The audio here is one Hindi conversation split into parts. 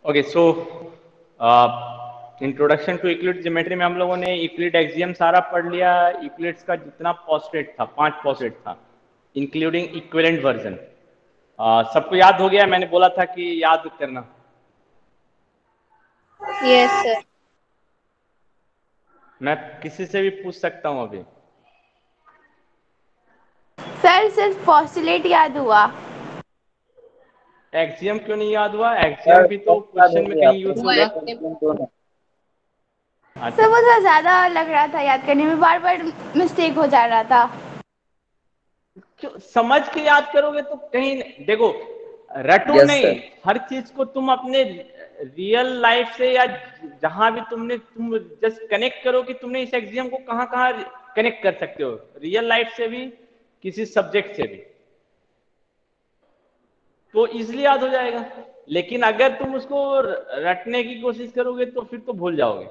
Okay so introduction to Euclid geometry में हम लोगों ने यूक्लिड एक्सियम सारा पढ़ लिया। यूक्लिड्स का जितना पोस्टुलेट था 5 पोस्टुलेट था इंक्लूडिंग इक्विवेलेंट वर्जन। सबको याद हो गया? मैंने बोला था कि याद करना। Yes sir. मैं किसी से भी पूछ सकता हूँ अभी। सर सिर्फ पोस्टुलेट याद हुआ। एक्सियम क्यों नहीं याद हुआ? एक्सियम सर भी तो याद हो क्वेश्चन में गया, कहीं यूज होगा। दोनों। अच्छा, सर वो थोड़ा ज्यादा लग रहा था याद करने में, बार बार मिस्टेक हो जा रहा था। क्यों समझ के याद करोगे तो कहीं देखो, रटो यस नहीं। सर। हर चीज को तुम अपने रियल लाइफ से या जहां भी तुम जस्ट कनेक्ट करो कि तुमने इस एग्जाम को कहां कहां कनेक्ट कर सकते हो, रियल लाइफ से भी किसी सब्जेक्ट से भी, तो इजिली याद हो जाएगा। लेकिन अगर तुम उसको रटने की कोशिश करोगे तो फिर तो भूल जाओगे।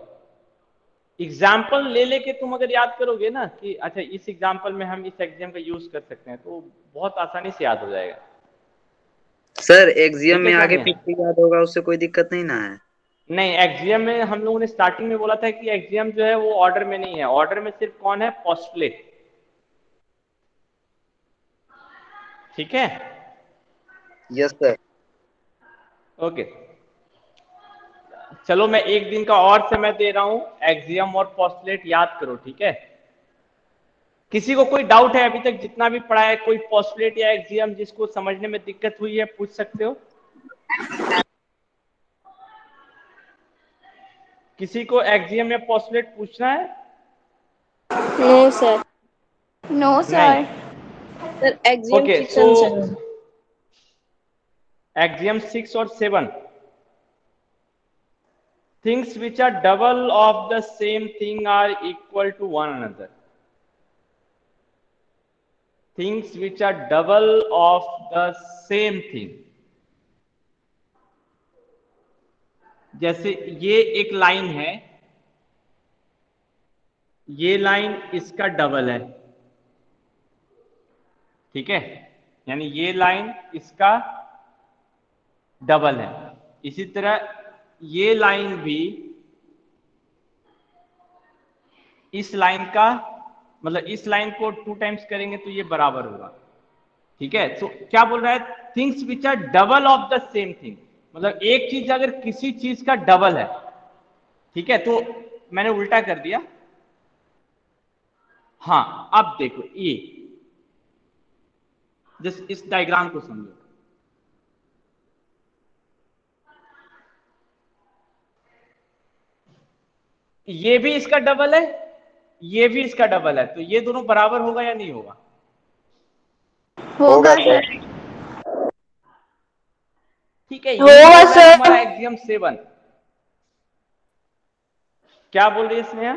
एग्जाम्पल ले लेके तुम अगर याद करोगे ना कि अच्छा इस एग्जाम्पल में हम इस एग्जाम का यूज कर सकते हैं, तो बहुत आसानी से याद हो जाएगा। सर एक्सियम ठीक है में क्या आगे नहीं है? पीछे याद होगा, उससे कोई दिक्कत नहीं ना है? नहीं, एक्सियम में हम लोगों ने स्टार्टिंग में बोला था कि एक्सियम जो है वो ऑर्डर में नहीं है। ऑर्डर में सिर्फ कौन है? पोस्टुलेट। ठीक है, यस सर। ओके। चलो मैं एक दिन का और समय दे रहा हूं, एक्सियम और पोस्टुलेट याद करो। ठीक है, किसी को कोई डाउट है अभी तक जितना भी पढ़ा है? कोई पोस्टुलेट या एक्सियम जिसको समझने में दिक्कत हुई है, पूछ सकते हो। किसी को एक्सियम या पोस्टुलेट पूछना है? No sir. नो नहीं। Sir. Sir axiom okay 6 so and 7। Axiom 6 और 7, things which are double of the same thing are equal to one another. Things which are double of the same thing, जैसे ये एक लाइन है, ये लाइन इसका डबल है। ठीक है, यानी ये लाइन इसका डबल है। इसी तरह ये लाइन भी इस लाइन का, मतलब इस लाइन को 2 टाइम्स करेंगे तो ये बराबर होगा। ठीक है, तो क्या बोल रहा है? Things which are double of the same thing, मतलब एक चीज अगर किसी चीज का डबल है, ठीक है, तो मैंने उल्टा कर दिया। हाँ, अब देखो ये, जस्ट इस डायग्राम को समझो। ये भी इसका डबल है, ये भी इसका डबल है, तो ये दोनों बराबर होगा या नहीं होगा? होगा सर। ठीक है, यही होगा बोल रहा है सर। तुम्हारा एक्सियम 7। क्या बोल रही है स्नेहा?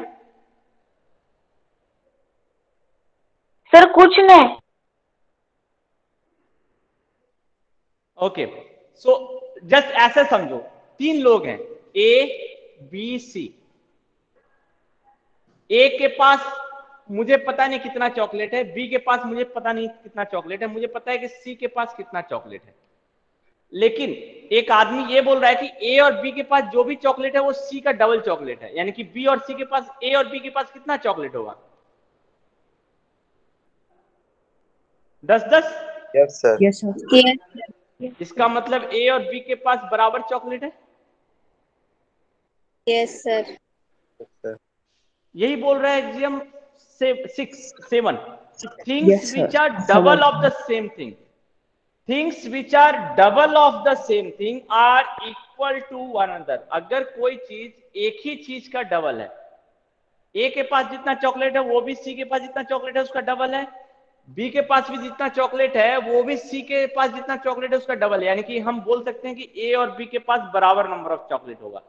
सर कुछ नहीं। ओके, सो जस्ट ऐसे समझो, 3 लोग हैं, ए बी सी। ए के पास मुझे पता नहीं कितना चॉकलेट है, बी के पास मुझे पता नहीं कितना चॉकलेट है, मुझे पता है कि सी के पास कितना चॉकलेट है। लेकिन एक आदमी ये बोल रहा है कि ए और बी के पास जो भी चॉकलेट है वो सी का डबल चॉकलेट है, यानी कि बी और सी के पास, ए और बी के पास कितना चॉकलेट होगा? 10-10। Yes sir. Yes sir. इसका मतलब ए और बी के पास बराबर चॉकलेट है। Yes sir. यही बोल रहा है axiom 7, things yes which sir, are समझ double of the same thing, things which are double of the same thing are equal to one another. अगर कोई चीज एक ही चीज का डबल है, ए के पास जितना चॉकलेट है वो भी सी के पास जितना चॉकलेट है उसका डबल है, बी के पास भी जितना चॉकलेट है वो भी सी के पास जितना चॉकलेट है उसका डबल है, यानी कि हम बोल सकते हैं कि ए और बी के पास बराबर नंबर ऑफ चॉकलेट होगा,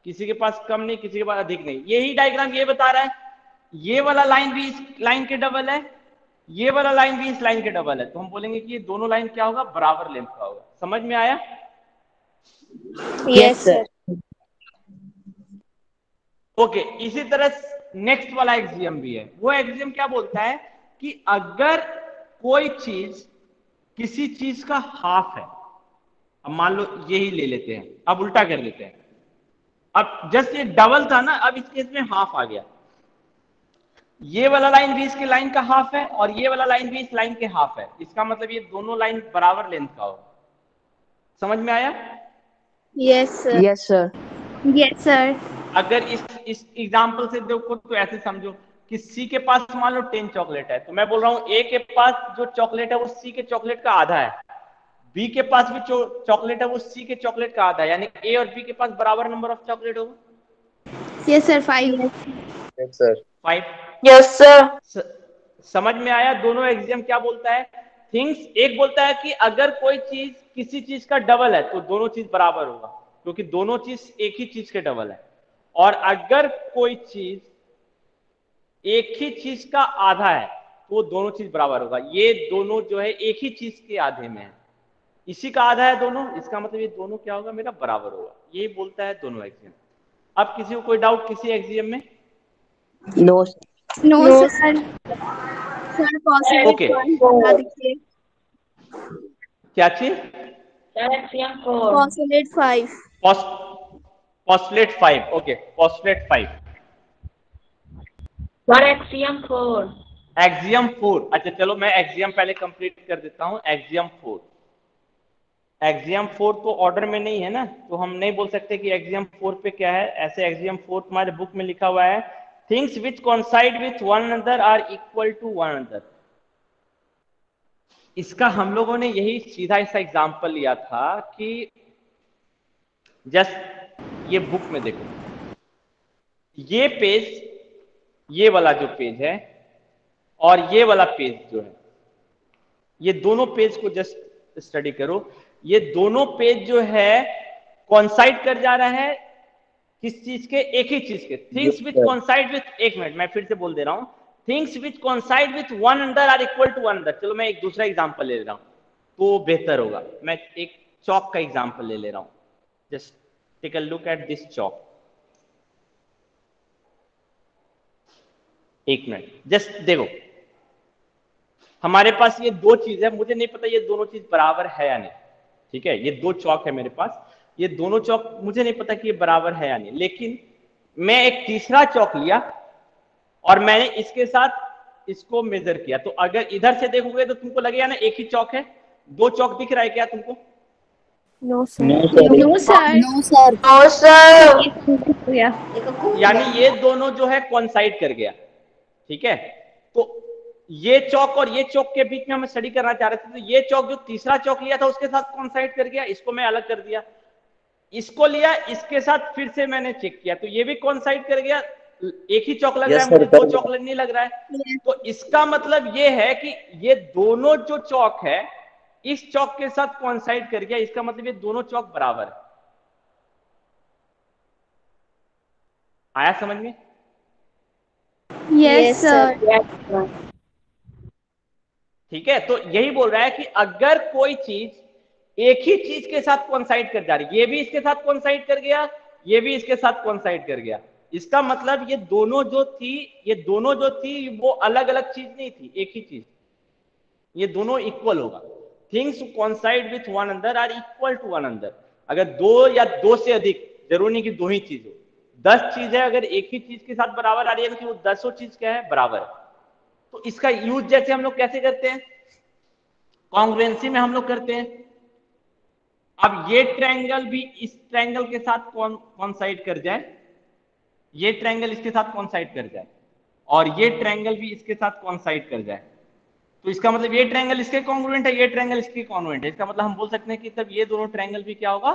किसी के पास कम नहीं, किसी के पास अधिक नहीं। यही डायग्राम ये बता रहा है। ये वाला लाइन भी इस लाइन के डबल है, ये वाला लाइन भी इस लाइन के डबल है, तो हम बोलेंगे कि ये दोनों लाइन क्या होगा? बराबर लेंथ का होगा। समझ में आया? Yes sir. ओके, इसी तरह नेक्स्ट वाला एक्सियम भी है। वो एक्सियम क्या बोलता है कि अगर कोई चीज किसी चीज का हाफ है, अब मान लो यही ले लेते हैं, अब उल्टा कर लेते हैं। अब जस्ट ये डबल था ना, अब इस केस में हाफ आ गया। ये वाला लाइन भी इसके लाइन का हाफ है और ये वाला लाइन भी इस लाइन के हाफ है। इसका मतलब ये दोनों लाइन बराबर लेंथ का हो। समझ में आया? Yes, sir. Yes, sir. Yes sir. अगर इस एग्जांपल से देखो तो ऐसे समझो कि सी के पास मान लो 10 चॉकलेट है, तो मैं बोल रहा हूं ए के पास जो चॉकलेट है वो सी के चॉकलेट का आधा है, बी के पास भी जो चॉकलेट है वो सी के चॉकलेट का आधा है, यानी ए और बी के पास बराबर नंबर ऑफ चॉकलेट होगा। Yes sir 5। Yes sir. 5। Yes, sir. समझ में आया? दोनों एक्सियम क्या बोलता है? थिंग्स, एक बोलता है कि अगर कोई चीज किसी चीज का डबल है तो दोनों चीज बराबर होगा, क्योंकि दोनों चीज एक ही चीज के डबल है। और अगर कोई चीज एक ही चीज का आधा है तो वो दोनों चीज बराबर होगा। ये दोनों जो है एक ही चीज के आधे में है, इसी का आधा है दोनों, इसका मतलब ये दोनों क्या होगा मेरा? बराबर होगा। यही बोलता है दोनों एक्सियम। अब किसी को कोई डाउट किसी एक्सियम में? No, sir. No No, sir. Sir, possible Okay. बता दीजिए। क्या चीज? Postulate 5. Postulate 5। Okay, postulate 5। Axiom 4। Axiom 4। अच्छा चलो मैं एक्सियम पहले कंप्लीट कर देता हूं। एक्सियम 4, एक्सियम 4 तो ऑर्डर में नहीं है ना, तो हम नहीं बोल सकते कि एक्सियम 4 पे क्या है। ऐसे एक्सियम 4 तुम्हारे बुक में लिखा हुआ है, things which coincide with one another are equal to one another. इसका हम लोगों ने यही सीधा सा एग्जांपल लिया था कि जस्ट ये बुक में देखो, ये पेज, ये वाला जो पेज है और ये वाला पेज जो है, ये दोनों पेज को जस्ट स्टडी करो। ये दोनों पेज जो है कोइंसाइड कर जा रहा है किस चीज के? एक ही चीज के। थिंग्स विच कोइंसाइड विथ, एक मिनट मैं फिर से बोल दे रहा हूं, things which coincide with one another are equal to one another. चलो मैं एक दूसरा एग्जांपल ले रहा हूं तो बेहतर होगा। मैं एक चौक का एग्जांपल ले ले रहा हूं। Just take a look at this chalk. एक मिनट जस्ट देखो, हमारे पास ये दो चीज है, मुझे नहीं पता ये दोनों चीज बराबर है या नहीं। ठीक है, ये दो चौक है मेरे पास, ये दोनों चौक मुझे नहीं पता कि ये बराबर है या नहीं, लेकिन मैं एक तीसरा चौक लिया और मैंने इसके साथ इसको मेजर किया। तो अगर इधर से देखोगे तो तुमको लगेगा ना एक ही चौक है। दो चौक दिख रहा है क्या तुमको? No, sir. No sir. No, sir. No, sir. यानी ये दोनों जो है कोइंसाइड कर गया। ठीक है, तो ये चौक और ये चौक के बीच में हम स्टडी करना चाह रहे थे, तो ये चौक जो तीसरा चौक लिया था उसके साथ कोइंसाइड कर गया, इसको मैं अलग कर दिया। इसको लिया, इसके साथ फिर से मैंने चेक किया तो ये भी कोइंसाइड कर गया। एक ही चौक लग रहा है मुझे, दो चौक नहीं लग रहा है। तो इसका मतलब ये है कि ये दोनों जो चौक है इस चौक के साथ कोइंसाइड कर गया, इसका मतलब ये दोनों चौक बराबर है। आया समझ में? Yes sir. ठीक है, तो यही बोल रहा है कि अगर कोई चीज एक ही चीज के साथ कोइंसाइड कर जा रही, ये भी इसके साथ कोइंसाइड कर गया, ये भी इसके साथ कोइंसाइड कर गया, इसका मतलब ये दोनों जो थी, ये दोनों जो थी वो अलग अलग चीज नहीं थी, एक ही चीज। ये दोनों इक्वल होगा। Things coincide with one another are equal to one another. अगर दो या दो से अधिक, जरूरी नहीं कि दो ही चीज हो, 10 चीज है, अगर एक ही चीज के साथ बराबर आ रही है तो वो 10 चीज क्या है? बराबर है। तो इसका यूज जैसे हम लोग कैसे करते हैं? कॉन्ग्रुएंसी में हम लोग करते हैं। अब ये ट्रायंगल भी इस ट्रायंगल के साथ कोइंसाइड कर जाए, ये ट्रायंगल इसके साथ कोइंसाइड कर जाए और ये ट्रायंगल भी इसके साथ कोइंसाइड कर जाए, तो इसका मतलब ये ट्रायंगल इसके कॉन्ग्रुएंट है, ये ट्रायंगल इसके कॉन्ग्रुएंट है। इसका मतलब हम बोल सकते हैं कि तब ये दोनों ट्रायंगल भी क्या होगा?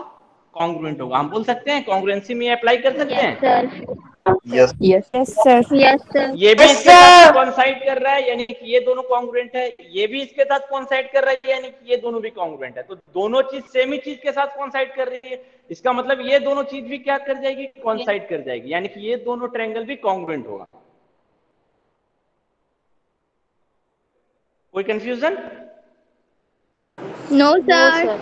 कॉन्ग्रुएंट होगा। हम बोल सकते हैं कॉन्ग्रुएंसी में अप्लाई कर सकते हैं। Yes Yes. Yes sir. ये भी इसके साथ कोइंसाइड कर रहा है यानी कि ये दोनों कॉन्ग्रुएंट है, ये भी इसके साथ कोइंसाइड कर रहा है यानी कि ये दोनों भी कॉन्ग्रुएंट है। तो दोनों चीज सेम ही चीज के साथ कोइंसाइड कर रही है, इसका मतलब ये दोनों चीज भी क्या कर जाएगी? कोइंसाइड कर जाएगी, यानी कि ये दोनों ट्रायंगल भी कॉन्ग्रुएंट होगा। कोई confusion? No No, sir. sir.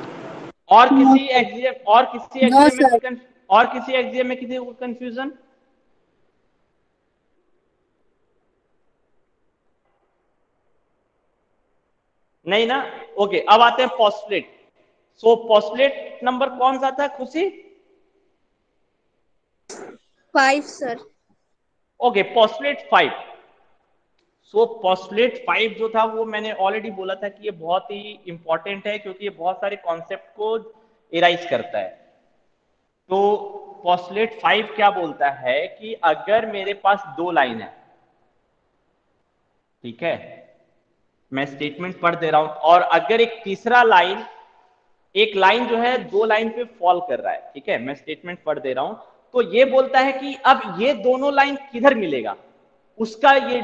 और किसी एक्सियम, और किसी No, एक्सियम में sir. और किसी एक्सियम में किसी को कंफ्यूजन? नहीं ना? ओके, अब आते हैं पोस्टुलेट। सो पोस्टुलेट नंबर कौन सा था खुशी? 5 सर। Okay, postulate 5। सो पोस्टुलेट 5 जो था वो मैंने ऑलरेडी बोला था कि ये बहुत ही इंपॉर्टेंट है, क्योंकि ये बहुत सारे कॉन्सेप्ट को इराइज करता है। तो पोस्टुलेट 5 क्या बोलता है कि अगर मेरे पास दो लाइन है, ठीक है, मैं स्टेटमेंट पढ़ दे रहा हूं, और अगर एक तीसरा लाइन, एक लाइन जो है दो लाइन पे फॉल कर रहा है, ठीक है, मैं स्टेटमेंट पढ़ दे रहा हूं, तो ये बोलता है कि अब ये दोनों लाइन किधर मिलेगा, उसका ये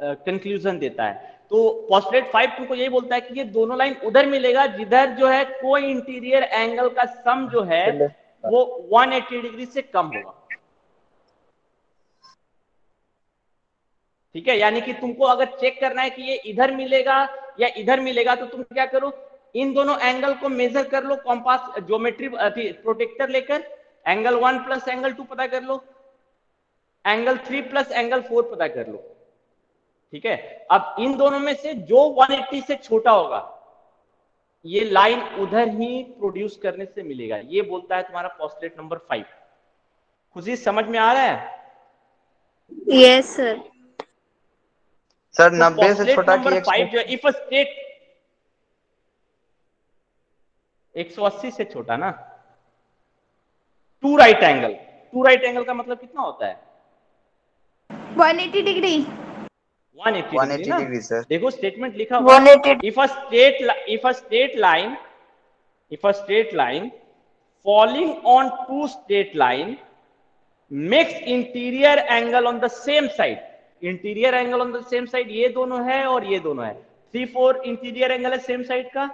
कंक्लूजन देता है। तो पोस्टुलेट 5 तुमको यही बोलता है कि ये दोनों लाइन उधर मिलेगा जिधर जो है कोई इंटीरियर एंगल का सम जो है वो 180 डिग्री से कम होगा, ठीक है। यानी कि तुमको अगर चेक करना है कि ये इधर मिलेगा या इधर मिलेगा, तो तुम क्या करो, इन दोनों एंगल को मेजर कर लो, कॉम्पास ज्योमेट्री प्रोटेक्टर लेकर, एंगल 1 प्लस एंगल 2 पता कर लो, एंगल 3 प्लस एंगल 4 पता कर लो, ठीक है। अब इन दोनों में से जो 180 से छोटा होगा, ये लाइन उधर ही प्रोड्यूस करने से मिलेगा। ये बोलता है तुम्हारा पोस्टुलेट नंबर 5। खुशी समझ में आ रहा है? Yes sir. सर तो 90 से छोटा नंबर कि 5 जो है, इफ अ स्टेट 180 से छोटा ना, two right angle, two right angle का मतलब कितना होता है? 180 डिग्री। 180 डिग्री ना। Degree sir. देखो स्टेटमेंट लिखा हुआ, 180 if a straight line falling on two straight line makes interior angle on the same side, interior angle on the same side ये दोनों है और ये दोनों है, 3 4 इंटीरियर एंगल है सेम साइड का,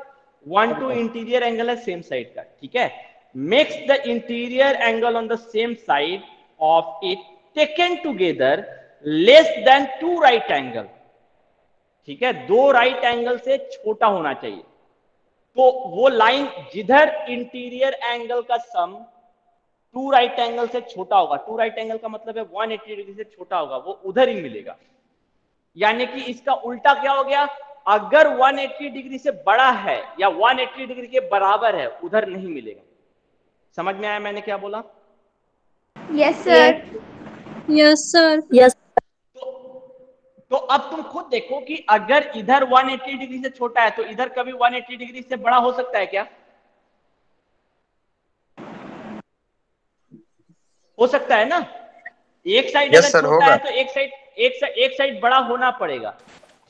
1 2 इंटीरियर एंगल है सेम साइड का, ठीक है। Makes the interior angle on the same side of it taken together less than 2 right angle, ठीक है, 2 राइट एंगल से छोटा होना चाहिए। तो वो लाइन जिधर इंटीरियर एंगल का सम 2 राइट एंगल से छोटा होगा, 2 राइट एंगल का मतलब है 180 डिग्री से छोटा होगा, वो उधर ही मिलेगा। यानी कि इसका उल्टा क्या हो गया, अगर 180 डिग्री से बड़ा है या 180 डिग्री के बराबर है, उधर नहीं मिलेगा। समझ में आया मैंने क्या बोला? Yes sir. Yes sir. Yes तो अब तुम खुद देखो कि अगर इधर 180 डिग्री से छोटा है तो इधर कभी 180 डिग्री से बड़ा हो सकता है क्या? हो सकता है ना। एक साइड अगर छोटा है तो एक साइड बड़ा होना पड़ेगा,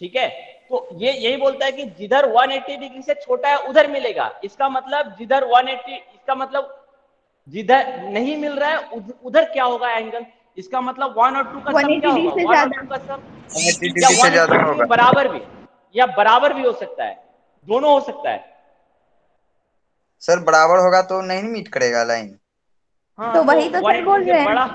ठीक है। तो ये यही बोलता है कि जिधर 180 डिग्री से छोटा है उधर मिलेगा। इसका मतलब जिधर 180, इसका मतलब जिधर नहीं मिल रहा है उधर क्या होगा एंगल, इसका मतलब 1 और 2 का सम क्या होगा, 1 और 2 का सम 180 या डिग्री से ज्यादा 180 होगा। बराबर भी, या बराबर भी हो सकता है, दोनों हो सकता है। सर बराबर होगा तो नहीं मीट करेगा लाइन। हाँ, तो वही तो सर 180 बोल से रहे हैं। बड़ा,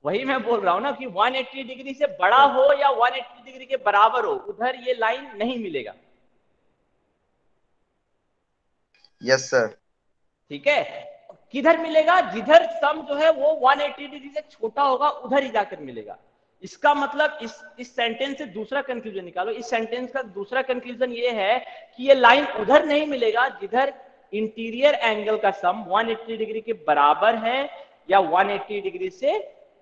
वही मैं बोल रहा हूं ना कि 180 डिग्री से बड़ा हो या 180 डिग्री के बराबर हो, उधर ये लाइन नहीं मिलेगा। Yes sir. ठीक है, किधर मिलेगा, जिधर सम जो है वो 180 डिग्री से छोटा होगा उधर ही जाकर मिलेगा। इसका मतलब इस सेंटेंस से दूसरा कंक्लूजन निकालो। इस सेंटेंस का दूसरा कंक्लूजन ये है कि ये लाइन उधर नहीं मिलेगा जिधर इंटीरियर एंगल का सम 180 डिग्री के बराबर है या 180 डिग्री से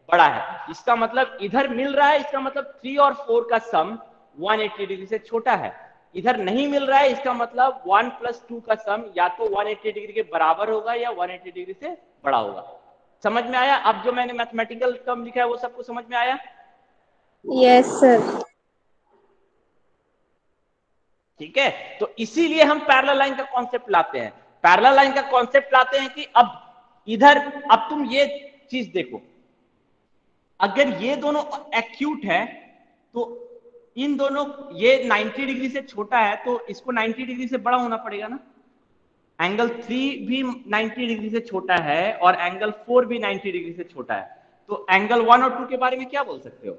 बड़ा है। इसका मतलब इधर मिल रहा है, इसका मतलब 3 और 4 का सम 180 डिग्री से छोटा है। इधर नहीं मिल रहा है, इसका मतलब 1 + 2 का सम या तो 180 डिग्री के बराबर होगा या 180 डिग्री से बड़ा होगा। समझ में आया? अब जो मैंने मैथमेटिकल टर्म लिखा है वो सबको समझ में आया? Yes sir. ठीक है, तो इसीलिए हम पैरेलल लाइन का कॉन्सेप्ट लाते हैं। पैरेलल लाइन का कॉन्सेप्ट लाते हैं कि अब इधर, अब तुम ये चीज देखो, अगर ये दोनों एक्यूट है तो इन दोनों, ये 90 डिग्री से छोटा है तो इसको 90 डिग्री से बड़ा होना पड़ेगा ना। एंगल 3 भी 90 डिग्री से छोटा है और एंगल 4 भी 90 डिग्री से छोटा है, तो एंगल 1 और 2 के बारे में क्या बोल सकते हो,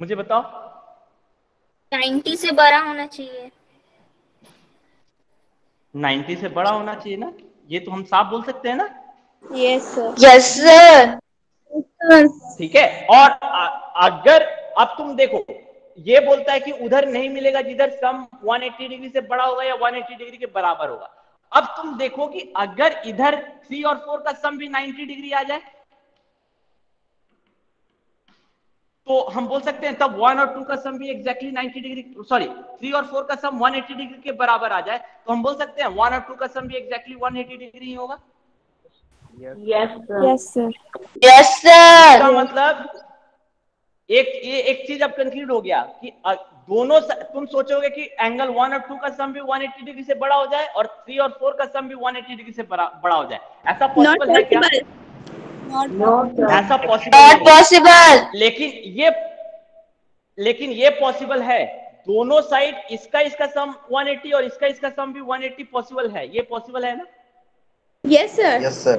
मुझे बताओ। 90 से बड़ा होना चाहिए। 90 से बड़ा होना चाहिए ना, ये तो हम साफ बोल सकते हैं ना। Yes sir. Yes sir. ठीक है, और अगर अब तुम देखो ये बोलता है कि उधर नहीं मिलेगा जिधर सम 180 डिग्री से बड़ा होगा या 180 डिग्री के बराबर होगा। अब तुम देखो कि अगर इधर 3 और 4 का सम भी 90 डिग्री आ जाए तो हम बोल सकते हैं तब 1 और 2 का सम भी एग्जैक्टली 90 डिग्री, सॉरी 3 और 4 का सम 180 डिग्री के बराबर आ जाए तो हम बोल सकते हैं 1 और 2 का सम भी एग्जैक्टली 180 डिग्री ही होगा। Yes sir. इसका मतलब एक चीज अब कंक्लूड हो गया कि दोनों तुम सोचोगे कि एंगल 1 और 2 का सम भी 180 डिग्री से बड़ा हो जाए और 3 और 4 का सम भी 180 डिग्री से बड़ा हो जाए, ऐसा पॉसिबल है क्या? ऐसा पॉसिबल लेकिन ये पॉसिबल है। दोनों साइड इसका सम 180 और इसका सम भी 180 पॉसिबल है। ये पॉसिबल है ना? Yes sir. Yes sir.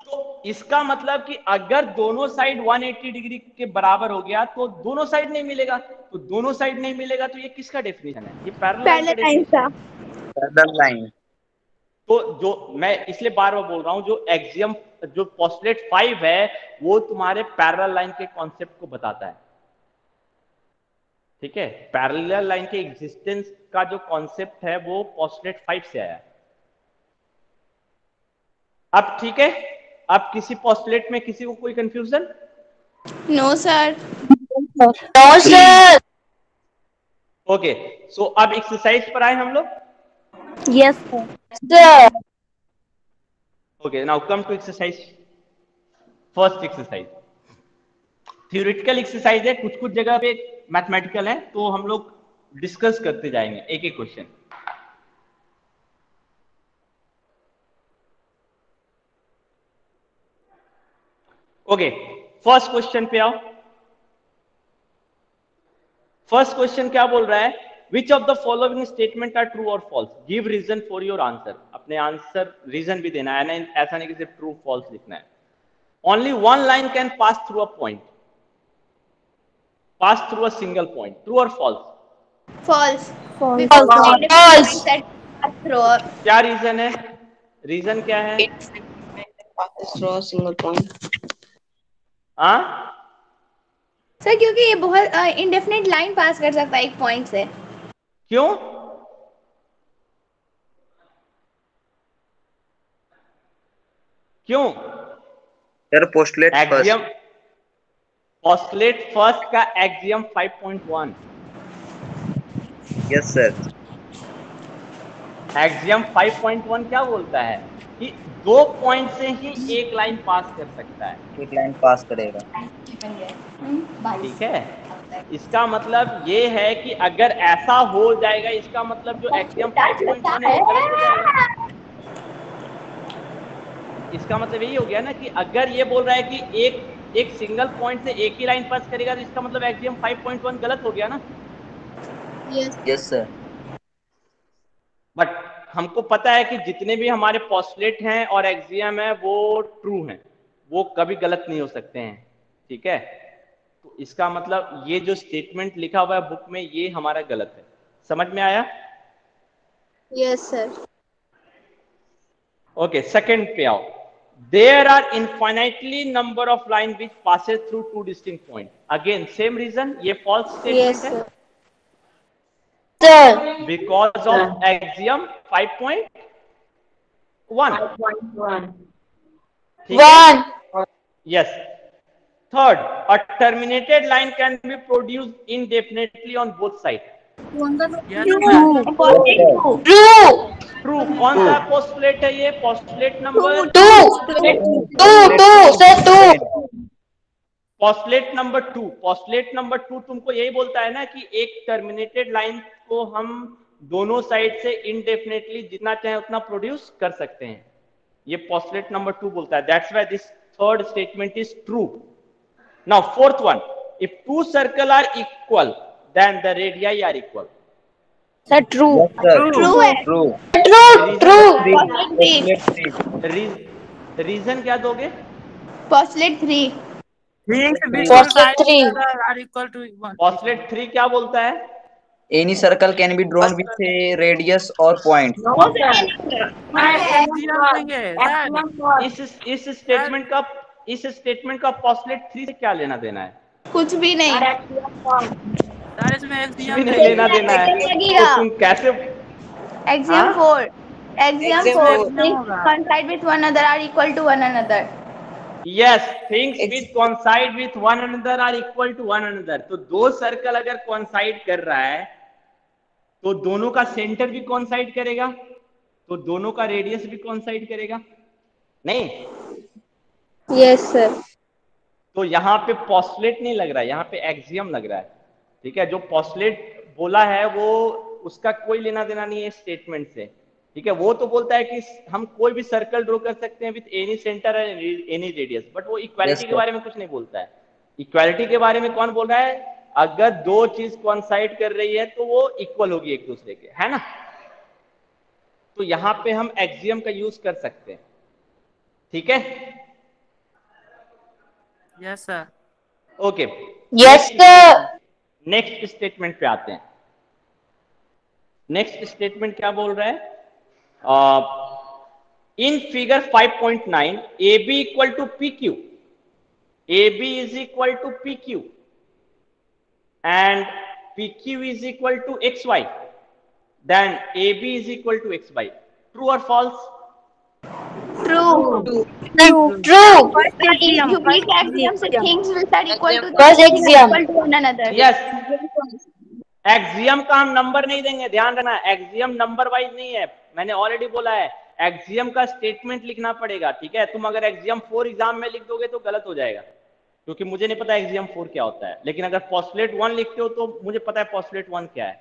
तो इसका मतलब कि अगर दोनों साइड 180 डिग्री के बराबर हो गया तो दोनों साइड नहीं मिलेगा, तो दोनों साइड नहीं मिलेगा तो ये किसका डेफिनेशन है? ये पैरेलल लाइन का। Parallel line. तो जो मैं इसलिए बार बार बोल रहा हूं, जो एक्सियम जो पोस्टुलेट 5 है वो तुम्हारे पैरेलल लाइन के कॉन्सेप्ट को बताता है। ठीक है, पैरेलल लाइन के एग्जिस्टेंस का जो कॉन्सेप्ट है वो पोस्टुलेट 5 से आया है। अब ठीक है, अब किसी पोस्टुलेट में किसी को कोई confusion? No sir. Okay, so अब एक्सरसाइज पर आए हम लोग। Yes sir. Okay, now come to exercise. First exercise theoretical exercise है, कुछ कुछ जगह पे मैथमेटिकल है, तो हम लोग डिस्कस करते जाएंगे एक एक क्वेश्चन। ओके, फर्स्ट क्वेश्चन पे आओ। फर्स्ट क्वेश्चन क्या बोल रहा है? Which of the following statement are true और false, give reason for your answer. अपने आंसर रीजन भी देना है ना, ऐसा नहीं कि सिर्फ ट्रू फॉल्स लिखना है। Only one line can pass through a point, pass through a single point, true और फॉल्स? फॉल्स। क्या रीजन है? रीजन क्या है? Single point. हाँ सर क्योंकि ये बहुत इंडेफिनिट लाइन पास कर सकता है एक पॉइंट से। क्यों? क्यों? Sir postulate axiom postulate first का एक्सियम 5.1। Yes sir. एक्सियम 5.1 क्या बोलता है कि दो पॉइंट से ही एक लाइन पास कर सकता है। एक लाइन पास करेगा। ठीक है, इसका मतलब ये है कि अगर ऐसा हो जाएगा, इसका मतलब जो एक्सियम 5.1 है वो गलत हो जाएगा। इसका मतलब यही हो गया ना कि अगर ये बोल रहा है कि एक सिंगल पॉइंट से एक ही लाइन पास करेगा तो इसका मतलब एक्सियम 5.1 गलत हो गया ना। Yes sir. बट हमको पता है कि जितने भी हमारे पोस्टुलेट हैं और एक्सियम है वो ट्रू हैं, वो कभी गलत नहीं हो सकते हैं। ठीक है, तो इसका मतलब ये जो स्टेटमेंट लिखा हुआ है बुक में ये हमारा गलत है। समझ में आया? Yes sir. ओके, सेकंड पे आओ। There are infinitely number of line which passes through two distinct points. Again, same reason. ये false statement है. Sir. Because of axiom 5.1. 5.1. ठीक है? Yes. Third, a terminated line can be produced indefinitely on both sides. True. कौन सा पोस्टुलेट है ये? Postulate number 2 postulate number 2। Postulate number 2 तुमको यही बोलता है ना कि एक टर्मिनेटेड लाइन को हम दोनों साइड से इनडेफिनेटली जितना चाहे उतना प्रोड्यूस कर सकते हैं। ये पोस्टुलेट नंबर 2 बोलता है। That's why this third statement is true. Now fourth one, if two circle are equal then the radii are equal. Sir true. True है। ट्रू। रीजन क्या दोगे? पोस्टुलेट 3। पोस्टुलेट 3 क्या बोलता है? Any circle can be drawn with a radius और पॉइंट। इस स्टेटमेंट का पोस्टुलेट 3 से क्या लेना देना है? कुछ भी नहीं। सर इसमें कुछ भी एक्सियम नहीं लेना देना है लगेगा। तो तुम कैसे? Axiom हाँ 4. Axiom Axiom 4. 4. Things coincide with one another are equal to one another. Yes, things Ex- which coincide with one another are equal to one another। तो दो सर्कल अगर coincide कर रहा है तो दोनों का सेंटर भी coincide करेगा, तो दोनों का रेडियस भी coincide करेगा, नहीं? Yes, sir. तो यहाँ पे पॉस्टुलेट नहीं लग रहा है, यहाँ पे एक्सियम लग रहा है। ठीक है, जो पॉस्टुलेट बोला है वो उसका कोई लेना देना नहीं है स्टेटमेंट से। ठीक है, वो तो बोलता है कि हम कोई भी सर्कल ड्रॉ कर सकते हैं with any centre and any radius, but वो इक्वालिटी Yes, के sir. बारे में कुछ नहीं बोलता है। इक्वालिटी के बारे में कौन बोल रहा है? अगर दो चीज कोइंसाइड कर रही है तो वो इक्वल होगी एक दूसरे के, है ना? तो यहाँ पे हम एक्सियम का यूज कर सकते हैं। ठीक है, yes sir. Okay. Yes, sir. Next statement पे आते हैं। नेक्स्ट स्टेटमेंट क्या बोल रहा है? In figure 5.9 A B equal to P Q, A B is equal to P Q and P Q is equal to X Y, then A B is equal to X Y. True और false? True. True. You beat axiom से things which are equal to First things axiom. equal to one another. Yes, axiom का हम नंबर नहीं देंगे, ध्यान रखना। एक्सियम नंबर वाइज नहीं है, मैंने ऑलरेडी बोला है। एक्सियम का स्टेटमेंट लिखना पड़ेगा। ठीक है, तुम अगर एक्सियम 4 एग्जाम में लिख दोगे तो गलत हो जाएगा, क्योंकि मुझे नहीं पता एक्सियम 4 क्या होता है। लेकिन अगर पोस्टुलेट 1 लिखते हो तो मुझे पता है पोस्टुलेट 1 क्या है।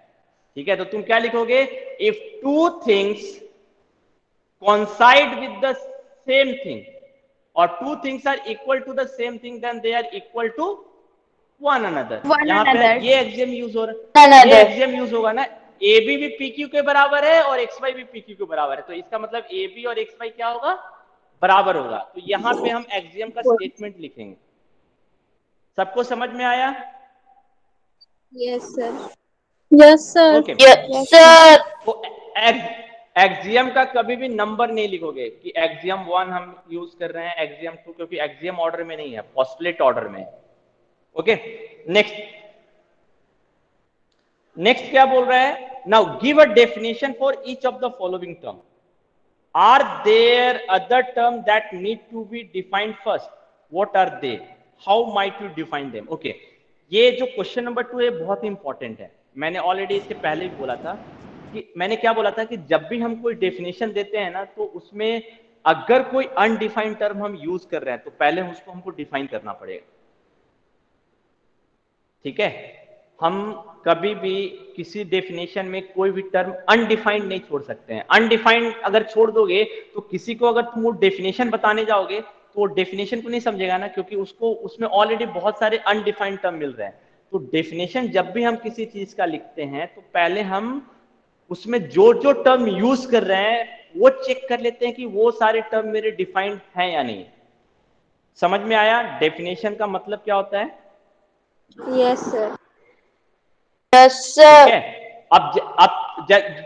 ठीक है, तो तुम क्या लिखोगे? If two things coincide with the same thing or two things are equal to the same thing, then they are equal to one another। One यहाँ पे another. ये एक्सियम यूज हो रहा है, Another. ये एक्सियम यूज होगा ना। ए बी भी पी क्यू के बराबर है और एक्स वाई भी पी क्यू के बराबर है, तो इसका मतलब ए बी और एक्स वाई क्या होगा? बराबर होगा। तो यहाँ पे हम एक्सियम का स्टेटमेंट लिखेंगे। सबको समझ में आया? Yes, sir. Yes, sir. Okay. Yes, sir. तो एक्सियम का कभी भी नंबर नहीं लिखोगे कि एक्सियम 1 हम यूज कर रहे हैं, एक्सियम 2, क्योंकि एक्सियम ऑर्डर में नहीं है, पोस्टुलेट ऑर्डर में है। ओके, नेक्स्ट क्या बोल रहा है? Now give a definition for each of the following term. Are there other term that need to be defined first? What are they? How might you define them? Okay, ये जो क्वेश्चन नंबर 2 है बहुत ही इंपॉर्टेंट है। मैंने ऑलरेडी इससे पहले भी बोला था कि मैंने क्या बोला था कि जब भी हम कोई डेफिनेशन देते हैं ना, तो उसमें अगर कोई अनडिफाइंड टर्म हम यूज कर रहे हैं तो पहले उसको हमको डिफाइन करना पड़ेगा। ठीक है, हम कभी भी किसी डेफिनेशन में कोई भी टर्म अनडिफाइंड नहीं छोड़ सकते हैं। अनडिफाइंड अगर छोड़ दोगे तो किसी को अगर तुम वो डेफिनेशन बताने जाओगे तो वो डेफिनेशन को नहीं समझेगा ना, क्योंकि उसको उसमें ऑलरेडी बहुत सारे अनडिफाइंड टर्म मिल रहे हैं। तो डेफिनेशन जब भी हम किसी चीज का लिखते हैं तो पहले हम उसमें जो जो टर्म यूज कर रहे हैं वो चेक कर लेते हैं कि वो सारे टर्म मेरे डिफाइंड हैं या नहीं। समझ में आया डेफिनेशन का मतलब क्या होता है? Yes, sir. Yes, sir. ठीक है, अब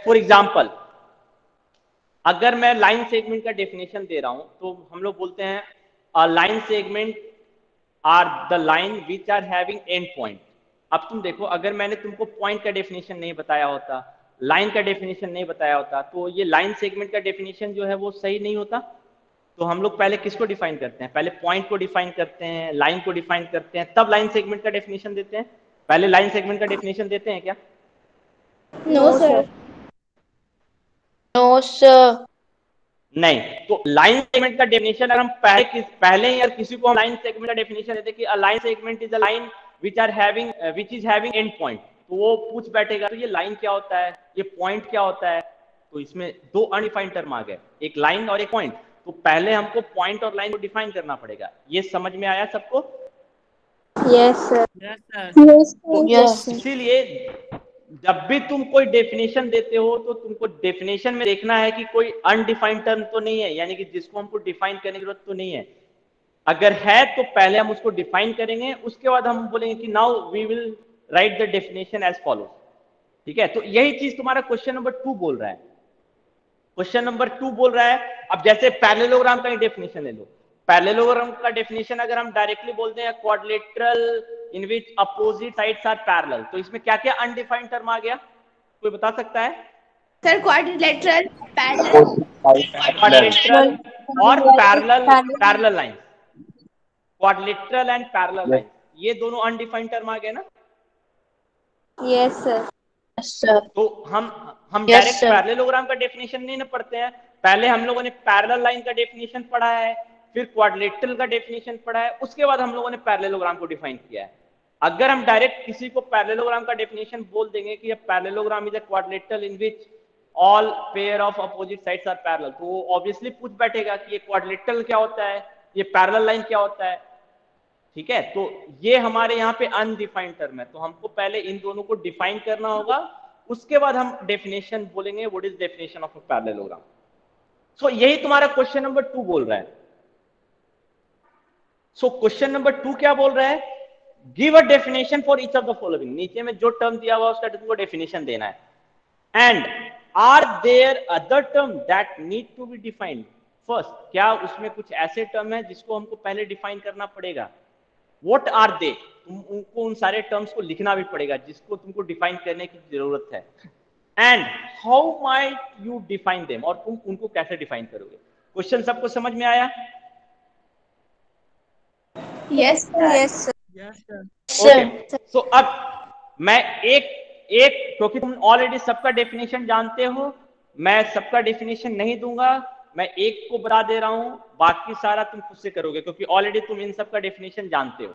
फॉर एग्जाम्पल अगर मैं लाइन सेगमेंट का डेफिनेशन दे रहा हूं तो हम लोग बोलते हैं line segment are the line which are having end point. अब तुम देखो, अगर मैंने तुमको पॉइंट का डेफिनेशन नहीं बताया होता, लाइन का डेफिनेशन नहीं बताया होता, तो ये लाइन सेगमेंट का डेफिनेशन जो है वो सही नहीं होता। तो हम लोग पहले किसको डिफाइन करते हैं? पहले पॉइंट को डिफाइन करते हैं, लाइन को डिफाइन करते हैं, तब लाइन सेगमेंट का डेफिनेशन देते हैं। पहले लाइन सेगमेंट का डेफिनेशन देते हैं क्या? No, sir. No, sir. नहीं। तो लाइन सेगमेंट का डेफिनेशन अगर हम पहले ही अगर किसी को हम लाइन सेगमेंट का डेफिनेशन देते कि a line segment is a line which is having end point, तो वो पूछ बैठेगा तो ये लाइन क्या होता है, ये पॉइंट क्या होता है। तो इसमें दो अनडिफाइंड टर्म आ गए, एक लाइन और एक पॉइंट। तो पहले हमको पॉइंट और लाइन को डिफाइन करना पड़ेगा। ये समझ में आया सबको? Yes, sir. Yes sir. Yes, sir. Yes, sir. इसीलिए जब भी तुम कोई डेफिनेशन देते हो तो तुमको डेफिनेशन में देखना है कि कोई अनडिफाइंड टर्म तो नहीं है, यानी कि जिसको हमको डिफाइन करने की जरूरत तो नहीं है। अगर है तो पहले हम उसको डिफाइन करेंगे, उसके बाद हम बोलेंगे कि now we will write the definition as follows. ठीक है, तो यही चीज तुम्हारा क्वेश्चन नंबर 2 बोल रहा है। क्वेश्चन नंबर 2 बोल रहा है, अब जैसे पैरेललोग्राम का डेफिनेशन ले लो। पैरेललोग्राम का डेफिनेशन अगर हम डायरेक्टली बोलते हैं quadrilateral in which opposite sides are parallel. तो इसमें क्या क्या undefined term आ गया, कोई बता सकता है? सर क्वाड्रिलेटरल, पैरेलल, क्वाड्रिलेटरल और parallel lines, quadrilateral and parallel lines, ये दोनों अनडिफाइंड टर्म आ गए ना? Yes, sir. Yes, sir. तो हम Yes, डायरेक्ट sir. पैरेललोग्राम का डेफिनेशन नहीं ना पढ़ते हैं, पहले हम लोगों ने पैरेलल लाइन का डेफिनेशन पढ़ा है, फिर क्वाड्रिलेटरल का डेफिनेशन पढ़ा है, उसके बाद हम लोगों ने पैरेललोग्राम को डिफाइन किया है। अगर हम डायरेक्ट किसी को पैरेललोग्राम का डेफिनेशन बोल देंगे कि parallelogram is a quadrilateral in which all pair of opposite sides are parallel, तो वो ऑब्वियसली पूछ बैठेगा कि ये क्वाड्रिलेटरल क्या होता है, ये पैरेलल लाइन क्या होता है। ठीक है, तो ये हमारे यहाँ पे अनडिफाइंड टर्म है, तो हमको पहले इन दोनों को डिफाइन करना होगा, उसके बाद हम डेफिनेशन बोलेंगे what is definition of a parallelogram. So यही तुम्हारा क्वेश्चन नंबर 2 बोल रहा है। सो क्वेश्चन नंबर 2 क्या बोल रहा है? Give a definition for each of the following, नीचे में जो टर्म दिया हुआ उसका तुमको डेफिनेशन देना है। And are there other term that need to be defined first, क्या उसमें कुछ ऐसे टर्म है जिसको हमको पहले डिफाइन करना पड़ेगा? व्हाट आर दे, उनको उन सारे टर्म्स को लिखना भी पड़ेगा जिसको तुमको डिफाइन करने की जरूरत है। And how might you define them, और तुम उनको कैसे डिफाइन करोगे। क्वेश्चन सबको समझ में आया? Yes sir. Yes, sir. Yes, sir. Okay, so अब मैं एक क्योंकि तुम ऑलरेडी सबका डेफिनेशन जानते हो, मैं सबका डेफिनेशन नहीं दूंगा, मैं एक को बता दे रहा हूं, बाकी सारा तुम खुद से करोगे क्योंकि ऑलरेडी तुम इन सबका डेफिनेशन जानते हो।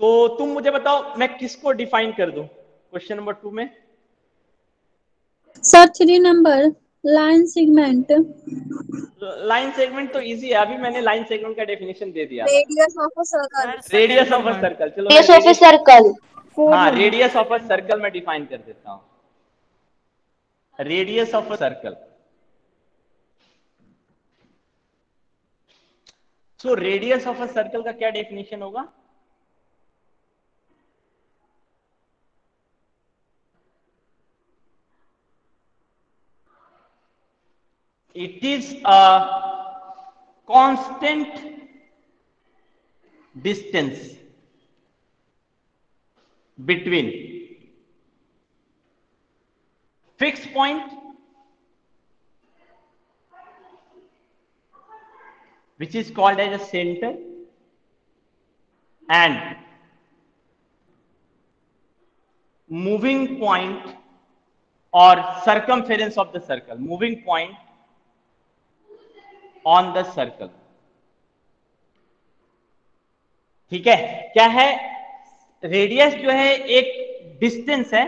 तो तुम मुझे बताओ मैं किसको डिफाइन कर दूं क्वेश्चन नंबर 2 में? Sir, 3 number line segment. Line segment तो इजी है, अभी मैंने लाइन सेगमेंट का डेफिनेशन दे दिया। Radius of a circle. Sir, radius second of a one. Circle, चलो Radius of a circle. हाँ, रेडियस ऑफ अ सर्कल मैं डिफाइन कर देता हूं। Radius of a circle, so radius of a circle का क्या डेफिनेशन होगा? It is a constant distance between fixed point which is called as a center and moving point or circumference of the circle, moving point on the circle। ठीक है, क्या है? रेडियस जो है एक डिस्टेंस है,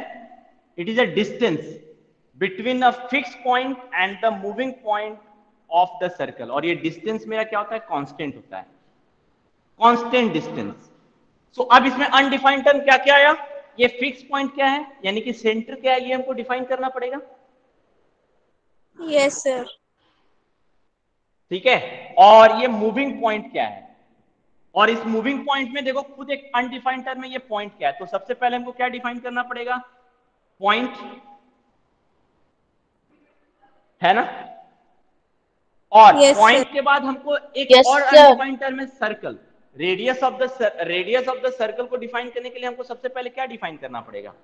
it is a distance between a fix point and the moving point of the circle, और ये डिस्टेंस मेरा क्या होता है? कांस्टेंट होता है, कांस्टेंट डिस्टेंस। सो अब इसमें अनडिफाइंड टर्म क्या क्या आया? ये फिक्स पॉइंट क्या है, यानी कि सेंटर क्या है, ये हमको डिफाइन करना पड़ेगा। Yes, sir. ठीक है, और ये मूविंग पॉइंट क्या है, और इस मूविंग पॉइंट में देखो खुद एक अनडिफाइंड टर्म है, ये पॉइंट क्या है। तो सबसे पहले हमको क्या डिफाइन करना पड़ेगा? पॉइंट, है ना? और Yes, पॉइंट sir. के बाद हमको एक Yes, और sir. अनडिफाइंड टर्म है circle. Radius of the circle को डिफाइन करने के लिए हमको सबसे पहले क्या डिफाइन करना पड़ेगा?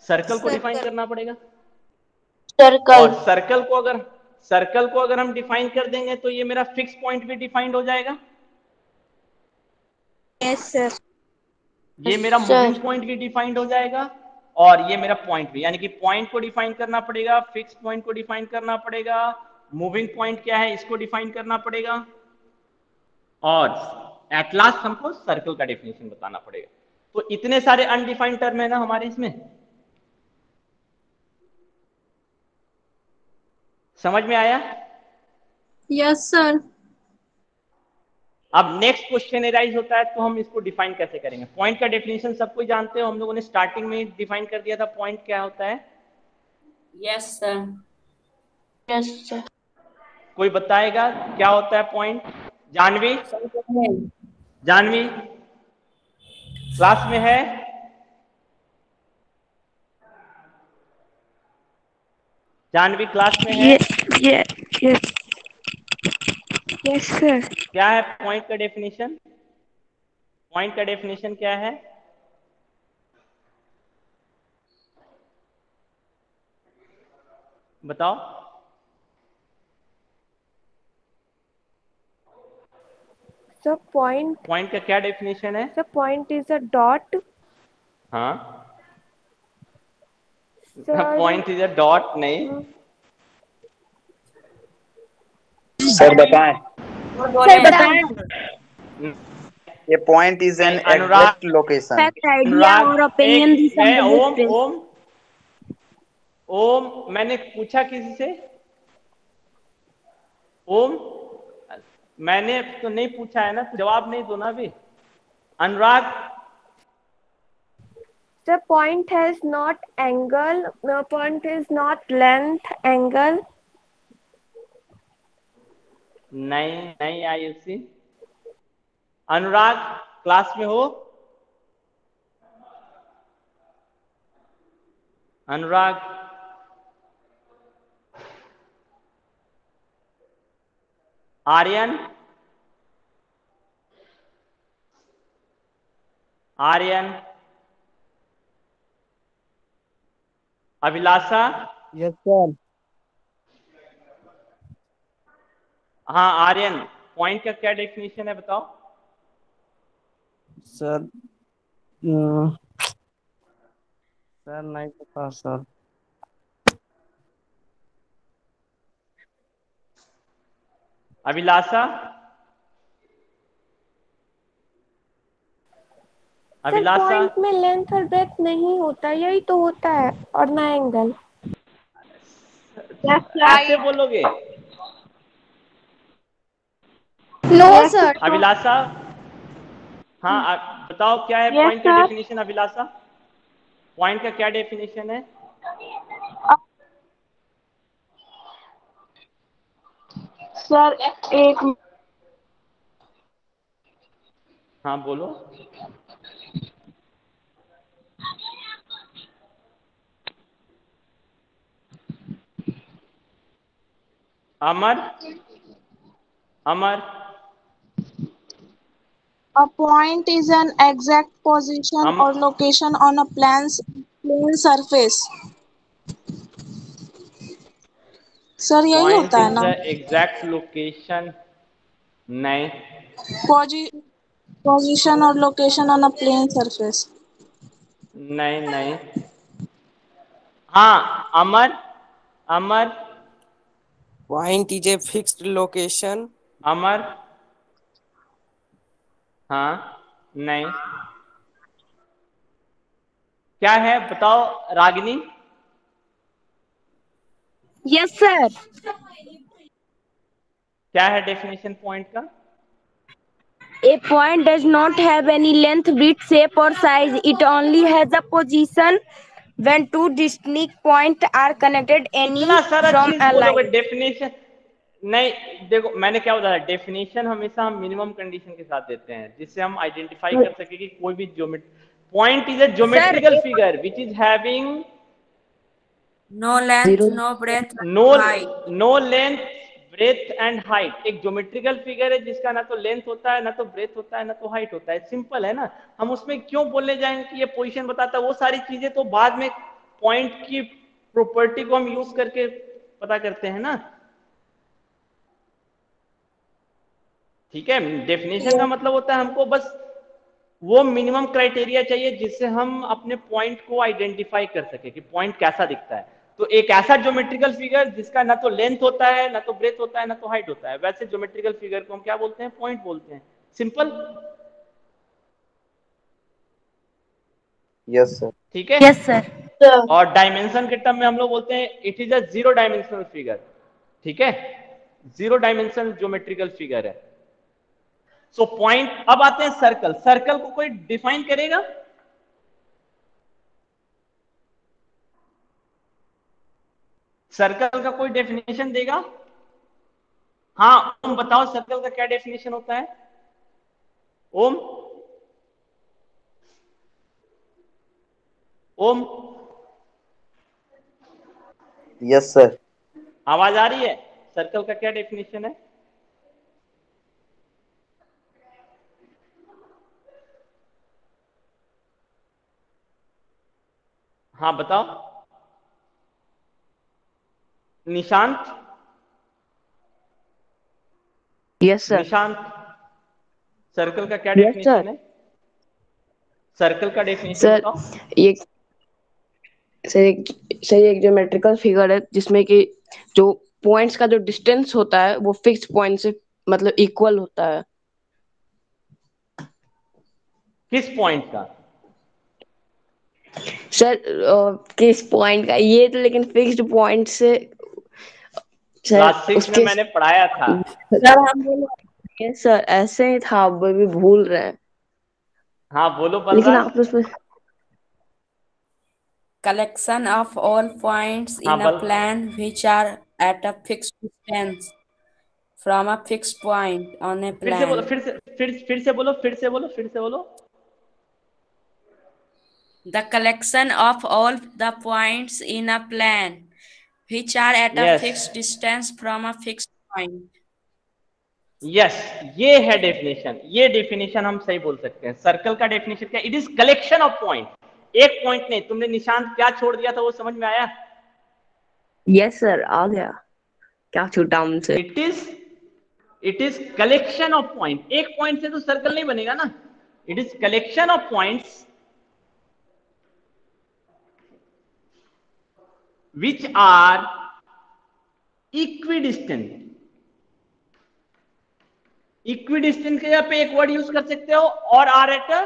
सर्कल को डिफाइन Circle. करना पड़ेगा। Circle. और सर्कल को अगर हम डिफाइन कर देंगे तो ये मेरा फिक्स पॉइंट भी डिफाइंड हो जाएगा, Yes, sir. ये मेरा Sir. मूविंग पॉइंट भी डिफाइंड हो जाएगा, और ये मेरा पॉइंट भी, यानी कि पॉइंट को डिफाइन करना पड़ेगा, फिक्स पॉइंट को डिफाइन करना पड़ेगा, मूविंग पॉइंट क्या है इसको डिफाइन करना पड़ेगा, और एट लास्ट हमको सर्कल का डेफिनेशन बताना पड़ेगा। तो इतने सारे अनडिफाइंड टर्म है ना हमारे इसमें, समझ में आया? Yes, sir. अब नेक्स्ट क्वेश्चन एराइज होता है, तो हम इसको डिफाइन कैसे करेंगे? पॉइंट का डेफिनेशन सबको जानते हो, हम लोगों ने स्टार्टिंग में डिफाइन कर दिया था पॉइंट क्या होता है। Yes, sir. Yes, sir. कोई बताएगा क्या होता है पॉइंट? जानवी, जानवी क्लास में है? जानवी क्लास में है? Yes sir. क्या है पॉइंट का डेफिनेशन? पॉइंट का डेफिनेशन क्या है? बताओ। सर पॉइंट पॉइंट का क्या डेफिनेशन है? Sir point is a dot. हाँ, sir point is a dot नहीं। सर बताएं। सर बताओ। ये पॉइंट इज एन नहीं, Anurag. Exact location. Fact idea Anurag, और ओपिनियन दी मैं ओम समझ। ओम ओम मैंने पूछा किसी से? ओम, मैंने तो नहीं पूछा है ना, तो जवाब नहीं दो ना अभी। Anurag, sir point has not angle, point is not length angle. नहीं नहीं आयुषी। अनुराग, क्लास में हो? अनुराग, आर्यन, आर्यन, अभिलाषा। Yes sir. हाँ आर्यन, पॉइंट का क्या डेफिनेशन है बताओ? सर सर नहीं पता सर। अभिलाषा, सर अभिलाषा। पॉइंट में लेंथ और ब्रेथ नहीं होता, यही तो होता है, और ना एंगल। ऐसे बोलोगे? No sir. अभिलाषा, हाँ बताओ क्या है Yes, पॉइंट का sir. डेफिनेशन? अभिलाषा, पॉइंट का क्या डेफिनेशन है? सर एक हाँ बोलो। अमर, अमर। A point is an exact position um or location on a plane surface. Sir यही पॉइंट होता है इज द ना? Exact location. नहीं। Position or location on a plane surface. नहीं नहीं। हाँ Amar, Amar, point is a fixed location. Amar. हाँ, नहीं। क्या है बताओ रागिनी? Yes sir. क्या है डेफिनेशन पॉइंट का? A point does not have any length, width, shape or size. It only has a position when two distinct points are connected any इतना सारा from चीज a बोलोगे line. डेफिनेशन? नहीं, देखो मैंने क्या बताया, डेफिनेशन हमेशा हम मिनिमम कंडीशन के साथ देते हैं जिससे हम आइडेंटिफाई कर सके कि कोई भी point is a Sir, geometrical figure which is having No length, no breadth, no no height. No length, breadth and height. एक ज्योमेट्रिकल फिगर है जिसका ना तो लेंथ होता है, ना तो ब्रेथ होता है, ना तो हाइट होता है। सिंपल है ना। हम उसमें क्यों बोलने जाएंगे कि ये पोजीशन बताता है? वो सारी चीजें तो बाद में पॉइंट की प्रॉपर्टी को हम यूज करके पता करते हैं ना। ठीक है, डेफिनेशन का मतलब होता है हमको बस वो मिनिमम क्राइटेरिया चाहिए जिससे हम अपने पॉइंट को आइडेंटिफाई कर सके कि पॉइंट कैसा दिखता है। तो एक ऐसा ज्योमेट्रिकल फिगर जिसका ना तो लेंथ होता है, ना तो ब्रेथ होता है, ना तो हाइट होता है, वैसे ज्योमेट्रिकल फिगर को हम क्या बोलते हैं? पॉइंट बोलते हैं। सिंपल। Yes sir. ठीक है। yes sir. और डायमेंशन के टर्म में हम लोग बोलते हैं it is a zero dimensional figure. ठीक है, जीरो डायमेंशनल ज्योमेट्रिकल फिगर है। So point. अब आते हैं सर्कल। सर्कल को कोई डिफाइन करेगा? सर्कल का कोई डेफिनेशन देगा? हाँ ओम बताओ, सर्कल का क्या डेफिनेशन होता है? ओम, ओम, यस सर। आवाज आ रही है? सर्कल का क्या डेफिनेशन है? हाँ बताओ Nishant. Yes sir. Nishant, circle का क्या यस सर। डेफिनेशन है? सर्कल का डेफिनेशन सर बताओ। ये सर एक ज्योमेट्रिकल फिगर है जिसमें कि जो पॉइंट्स का जो डिस्टेंस होता है वो फिक्स पॉइंट से मतलब इक्वल होता है। किस पॉइंट का? सर किस पॉइंट का ये तो लेकिन फिक्स्ड पॉइंट से क्लास सर 6 में उसके मैंने पढ़ाया था। सर हम बोल रहे हैं सर ऐसे ही था आप भी भूल रहे हैं। हाँ बोलो लेकिन बलराज। आप उसमें Collection of all points हाँ in a बल plan which are at a fixed distance from a fixed point on a फिर से बोलो, plan. फिर से बोलो, फिर से बोलो। The collection of all the points in a plan which are at a yes fixed distance from a fixed point. Yes, ये है डेफिनेशन। ये डेफिनेशन हम सही बोल सकते हैं। सर्कल का डेफिनेशन क्या? It is collection of point. एक पॉइंट नहीं। तुमने निशांत क्या छोड़ दिया था वो समझ में आया? यस सर आ गया। क्या छूटा हमसे? It is collection of point. एक पॉइंट से तो सर्कल नहीं बनेगा ना। It is collection of points which are equidistant. Equidistant के यहाँ पे एक वर्ड यूज कर सकते हो, और are at a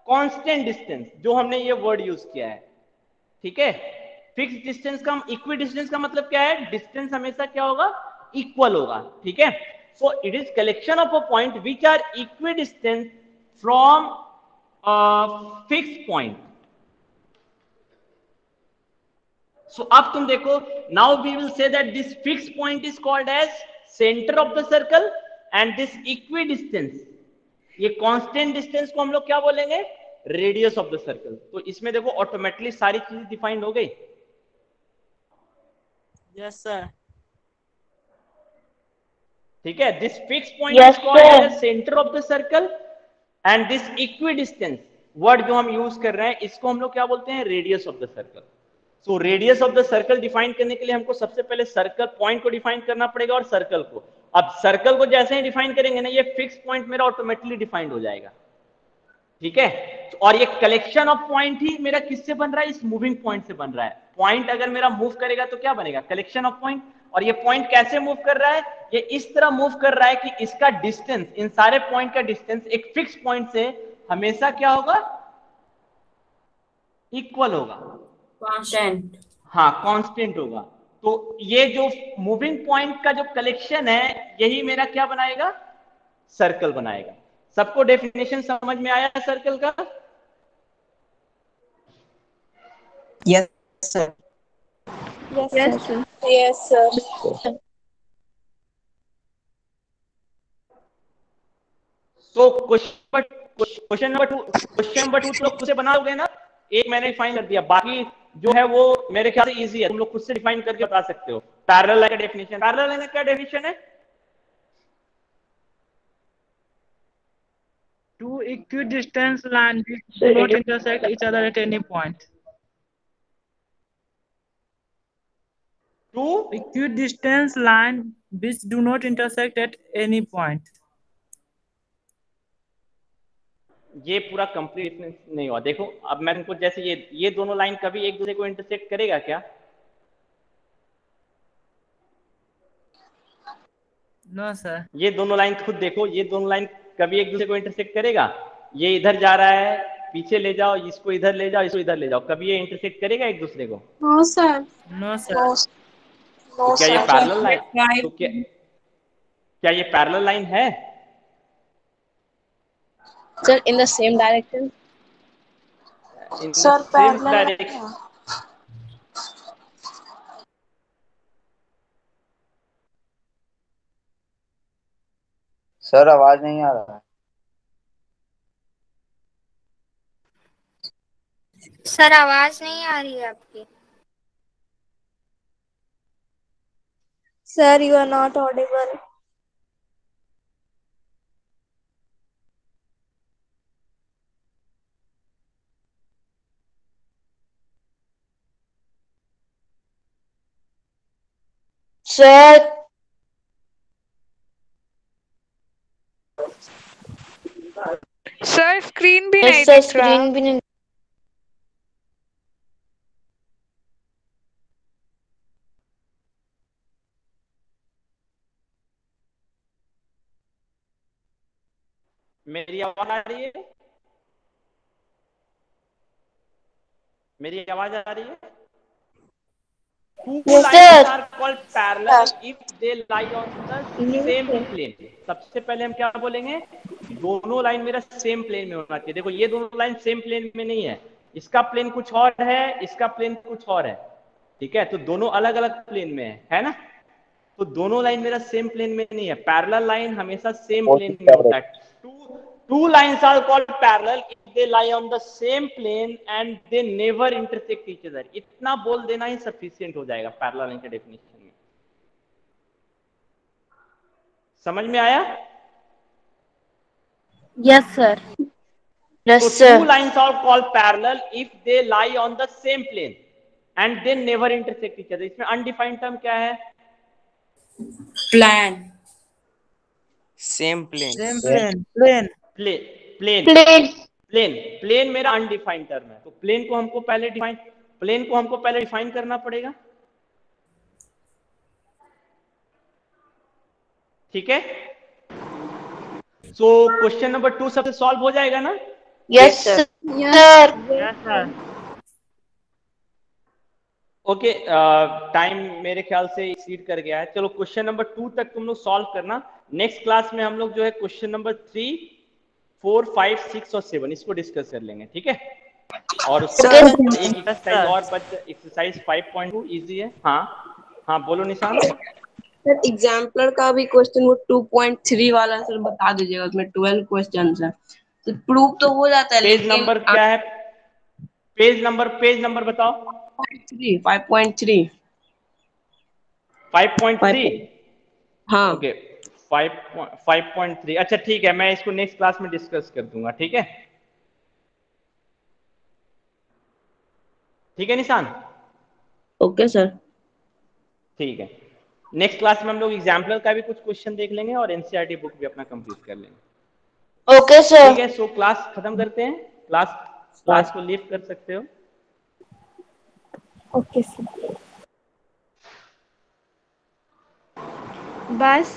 constant distance, जो हमने ये वर्ड यूज किया है। ठीक है, फिक्स डिस्टेंस का, इक्वी डिस्टेंस का मतलब क्या है? डिस्टेंस हमेशा क्या होगा? इक्वल होगा। ठीक है, so it is collection of a point which are equidistance from fix point. So अब तुम देखो, now we will say that this fix point is called as centre of the circle and this equidistance, ये कांस्टेंट डिस्टेंस को हम लोग क्या बोलेंगे? Radius of the circle. तो इसमें देखो ऑटोमेटिकली सारी चीजें डिफाइंड हो गई। Yes sir. ठीक है, this fix point is Yes, called sir. As centre of the circle and this equidistant word जो हम यूज कर रहे हैं इसको हम लोग क्या बोलते हैं? Radius of the circle. So radius of the circle define करने के लिए हमको सबसे पहले सर्कल पॉइंट को डिफाइन करना पड़ेगा और सर्कल को। अब सर्कल को जैसे ही डिफाइन करेंगे ना, ये फिक्स पॉइंट मेरा ऑटोमेटिकली डिफाइंड हो जाएगा। ठीक है, और ये कलेक्शन ऑफ पॉइंट ही मेरा किससे बन रहा है? इस मूविंग पॉइंट से बन रहा है। पॉइंट अगर मेरा मूव करेगा तो क्या बनेगा? Collection of point. और ये पॉइंट कैसे मूव कर रहा है? ये इस तरह मूव कर रहा है कि इसका डिस्टेंस, इन सारे पॉइंट का डिस्टेंस एक फिक्स पॉइंट से हमेशा क्या होगा? इक्वल होगा। Constant. हाँ, कांस्टेंट होगा। तो ये जो मूविंग पॉइंट का जो कलेक्शन है यही मेरा क्या बनाएगा? सर्कल बनाएगा। सबको डेफिनेशन समझ में आया सर्कल का? Yes sir. Yes, Yes, sir. yes, sir. तो क्वेश्चन नंबर 2 तुम लोग खुद से बनाओगे ना? एक मैंने डिफाइन कर दिया, बाकी जो है वो मेरे ख्याल से इजी है, तुम लोग खुद से डिफाइन करके बता सकते हो। पैरेलल लाइन का डेफिनेशन, पैरेलल लाइन का क्या डेफिनेशन है? Two equidistant lines which do not intersect each other at any point. Two Equidistant lines which do not intersect at any point. ये पूरा कंप्लीट डिफरेंस नहीं हुआ। देखो अब मैं तुमको जैसे ये दोनों लाइन कभी एक दूसरे को इंटरसेक्ट करेगा क्या? No sir. ये दोनों लाइन खुद देखो, ये दोनों लाइन कभी एक दूसरे को इंटरसेक्ट करेगा? ये इधर जा रहा है, पीछे ले जाओ, इसको इधर ले जाओ, इसको इधर ले जाओ, कभी ये इंटरसेक्ट करेगा एक दूसरे को? No, sir. No sir. No, तो no, क्या ये sir. Parallel line, Try. तो क्या ये पैरेलल लाइन है? Sir in the same direction. In the Sir, same parallel. Direction. Sir आवाज नहीं आ रहा है। सर आवाज नहीं आ रही है आपकी। Sir, you are not audible. Sir sir screen भी नहीं सर दिख रहा। स्क्रीन भी नहीं। मेरी आवाज आ रही है? मेरी आवाज आ रही है? Two Yes, lines sir. are called parallel if they lie on the same plane. सबसे पहले हम क्या बोलेंगे? दोनों लाइन मेरा सेम प्लेन में होना चाहिए। देखो ये दोनों लाइन सेम प्लेन में नहीं है, इसका प्लेन कुछ और है, इसका प्लेन कुछ और है, ठीक है? तो दोनों अलग अलग प्लेन में है ना? तो दोनों लाइन मेरा सेम प्लेन में नहीं है। पैरेलल लाइन हमेशा सेम प्लेन में होता है। Two lines are called parallel if they lie on the same plane and they never intersect each other. इतना बोल देना ही सफिशिएंट हो जाएगा पैरेलल लाइन के डेफिनेशन में। समझ में आया? Yes, sir. Yes, So sir. two lines are called parallel if they lie on the same plane and they never intersect each other. इसमें undefined term क्या है? Plan. Same plane. Same plane plane plane plane मेरा अनडिफाइंड टर्म है। तो प्लेन को हमको पहले डिफाइन करना पड़ेगा, ठीक है? सो क्वेश्चन नंबर 2 सबसे सॉल्व हो जाएगा ना? Yes, sir. Yes sir. Okay, time मेरे ख्याल से एक्सीड कर गया है। चलो क्वेश्चन नंबर 2 तक तुम लोग सॉल्व करना। नेक्स्ट क्लास में हम लोग जो है क्वेश्चन नंबर 3, 4, 5, 6 और 7 इसको डिस्कस कर लेंगे, ठीक है? और उसके बाद एक एक्सरसाइज और बच, एक्सरसाइज 5.2 इजी है। हाँ बोलो निशान। सर एग्जाम्पलर का भी क्वेश्चन वो 2.3 वाला सर बता दीजिएगा, उसमें 12 क्वेश्चन है। तो प्रूफ तो हो जाता है पेज लेकिन नंबर क्या है? पेज नंबर बताओ। 5.3 5.3। हाँ ओके 5.3। अच्छा ठीक है, मैं इसको नेक्स्ट क्लास में डिस्कस कर दूंगा, ठीक है? ठीक है निशान? Okay sir. ठीक है, नेक्स्ट क्लास में हम लोग एग्जाम्पलर का भी कुछ क्वेश्चन देख लेंगे और एनसीईआरटी बुक भी अपना कंप्लीट कर लेंगे। Okay, sir. ठीक है, सो क्लास खत्म करते हैं। क्लास को लीव कर सकते हो। Okay, sir. बस